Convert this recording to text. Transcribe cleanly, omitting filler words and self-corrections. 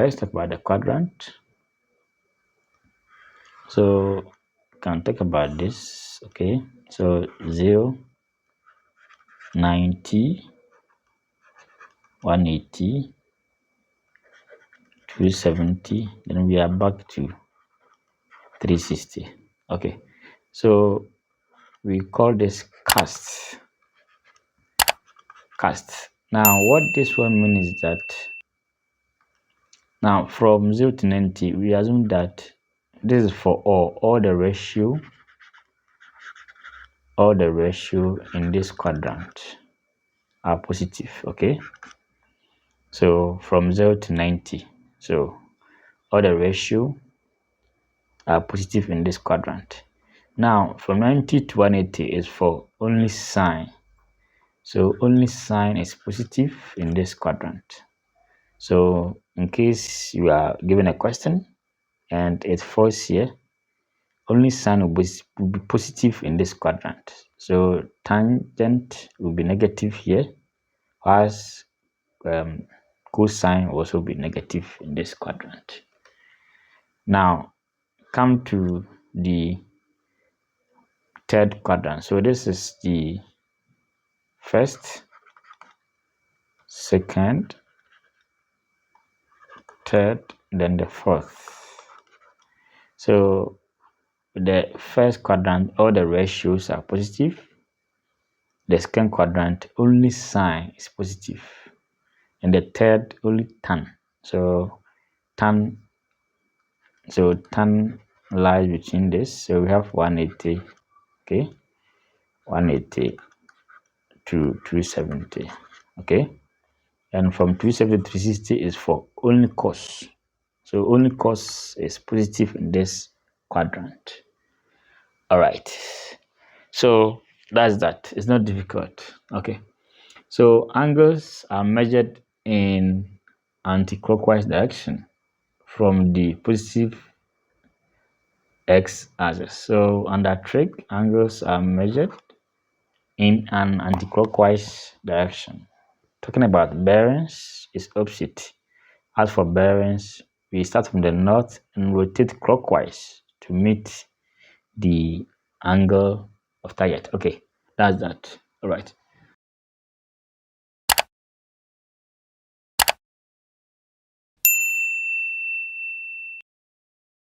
let's talk about the quadrant. So can talk about this. Okay, so 0, 90, 180, 270, then we are back to 360. Okay, so we call this cast. Now what this one means is that now from 0 to 90 we assume that this is for all the ratio in this quadrant are positive. Okay, so from 0 to 90, so all the ratio are positive in this quadrant. Now from 90 to 180 is for only sine, so only sine is positive in this quadrant. So in case you are given a question and it falls here, only sine will be positive in this quadrant. So tangent will be negative here, whereas cosine will also be negative in this quadrant. Now come to the third quadrant. So this is the first, second, third, then the fourth. So the first quadrant, all the ratios are positive. The second quadrant, only sine is positive, and the third, only tan. So tan lies between this. So we have 180. Okay, 180 to 270. Okay, and from 270 to 360 is for only cos. So only cos is positive in this quadrant. All right, so that's that. It's not difficult. Okay, so angles are measured in anti-clockwise direction from the positive x-axis. So under trig, angles are measured in an anti-clockwise direction. Talking about bearings is opposite. As for bearings, we start from the north and rotate clockwise to meet the angle of target. Okay, that's that. All right.